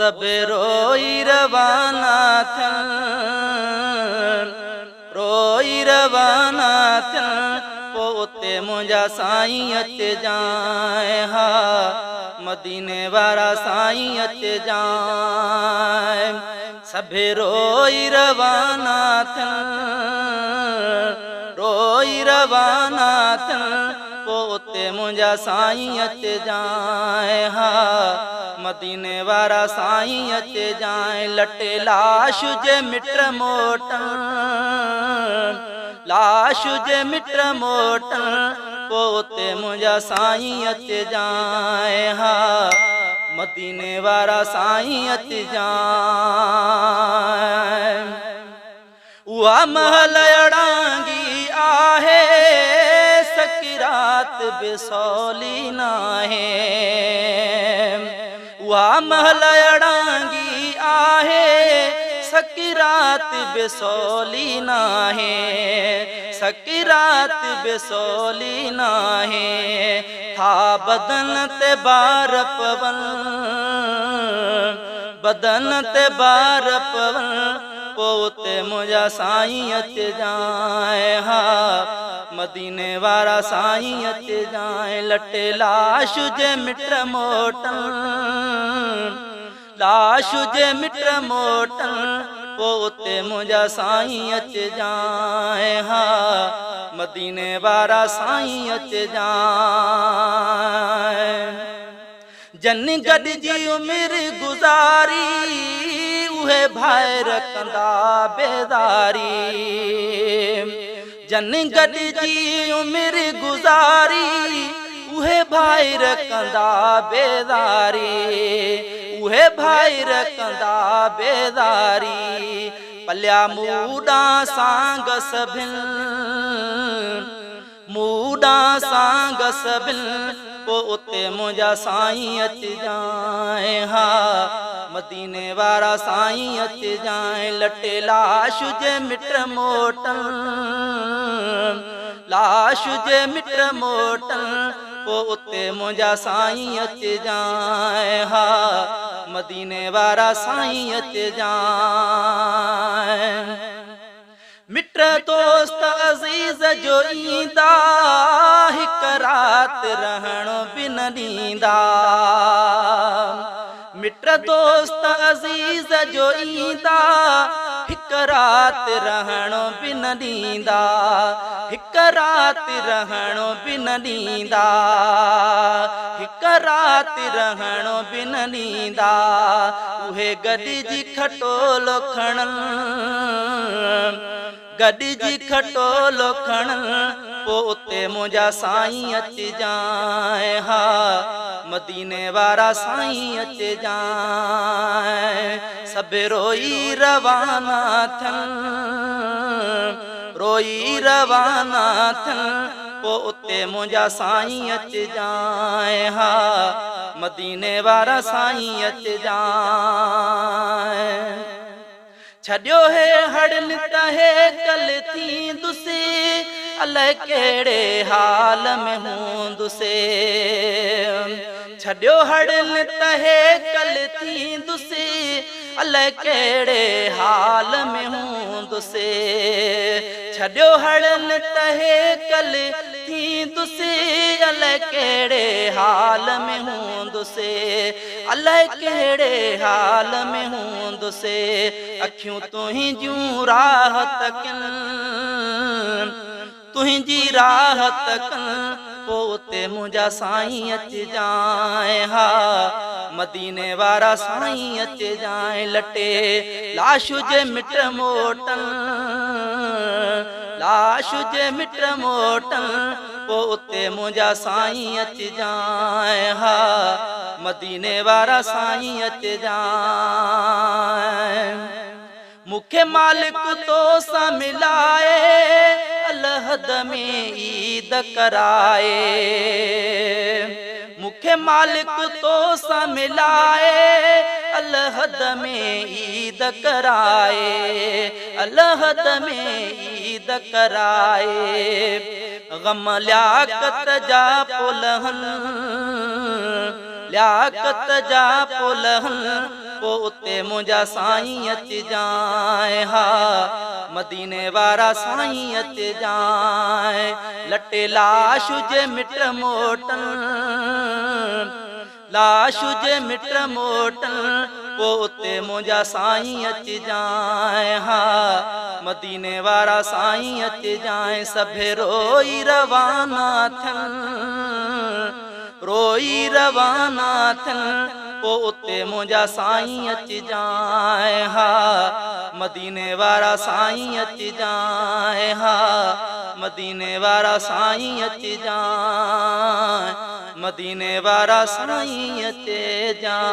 सब रोई रवाना थियन, रोई रवाना थियन, पो उते मुंहिंजा साईं अचे जाए, हा मदीने वारा साईं अचे जाए। सभे रोई रवाना थियन, रोई रवाना थियन, पो उते मुंहिंजा साईं अचे जाए, हा मदीने वारा साईं अचे जाए। लटे लाश जे मिट मोटन, लाश जे मिट मोटन, पो उते मुंहिंजा साईं अचे जाए, हा मदीने वारा साईं अचे जाए। उहा महल अड़ांगी आहे, सकिरात बिसौली नाहे। उहा महल अड़ांगी आहे, सकिरात बिसौली नाहे, सकिरात बिसौली नाहे। था बदन ते बार पवन, बदन ते बार पवन, पो उते मुंहिंजा साईं अचे जाए, हा मदीने वारा साईं अचे जाए। लटे लाश जे मिट मोटन, लाश जे मिट मोटन, पो उते मुंहिंजा साईं अचे जाए, हा मदीने वारा साईं अचे जाए। जन गॾिजी उमिरि गुज़ारी, उहे भाइर कंदा बेदारी। जन गॾिजी उमिरि गुज़ारी, उहे भाइर कंदा बेदारी, उहे भाइर कंदा बेदारी। पलिया मूडा सांग सभिन, मूडा सांग सभिन, पो उते मुंहिंजा साईं अचे जाए, हा मदीने वारा साईं अचे जाए। लटे लाश जे मिट मोटन, लाश जे मिट मोटन, पो उते मुंहिंजा साईं अचे जाए, हा मदीने वारा साईं अचे जाए। मिट दोस्त अज़ीज़ जो ईंदा, हिक रात रहण बिन ॾींदा। मिट दोस्त अज़ीज़ जो ईंदा, हिक रात रहण बिन ॾींदा, हिक रात रहण बिन ॾींदा, हिक रात रहण बिन ॾींदा। उहे गॾिजी खटोलो खणन, गॾिजी खटोलो खणन, पो उते मुंहिंजा साईं अचे जाए, हा मदीने वारा साईं अचे जाए। सभे रोई रवाना थियन, रोई रवाना थियन, पो उते मुंहिंजा साईं अचे जाए, हा मदीने वारा साईं अचे जाए। छॾियो है हड़न तहे कल थींदुसि, अलाए कहिड़े हाल में हूंदुसि। छॾियो हड़न तहे कल थींदुसि, अलाए कहिड़े हाल में हूंदुसि। छॾियो हड़न तहे कल थींदुसि, अलाए कहिड़े हाल में हूंदुसि, अलाए कहिड़े हाल में हूंदुसि। अखियूं तुंहिंजियूं राहत कनि, तुंहिंजी राहत कनि, पो उते मुंहिंजा साईं अचे जाए, हा मदीने वारा साईं अचे जाए। लटे लाश जे मिट मोटन, लाश जे मिट मोटन, पो उते मुंहिंजा साईं अचे जाए, हा मदीने वारा साईं अचे जाए। मूंखे मालिक तो सां मिलाए, अलहद में ईद कराए। मूंखे मालिक तो सां मिलाए, अलहद में ईद कराए, अलहद में ईद कराए। गम लियाकत जा पुलहन, लियाकत जा पुलहन, पो उते मुंहिंजा साईं अच जाए हा मदीने वारा साईं अच जाए लटे लाश जे मिट मोटन लाश जे मिट मोटन पो उते मुंहिंजा साईं अच जाए हा मदीने वारा साईं अच जाए सभे रोई रवाना थियन रोई रवाना थियन पो उते मुंहिंजा साईं अच जाए हा मदीने वारा साईं अच जाए हा मदीने वारा साईं अच जाए मदीने वारा साईं अच जाए।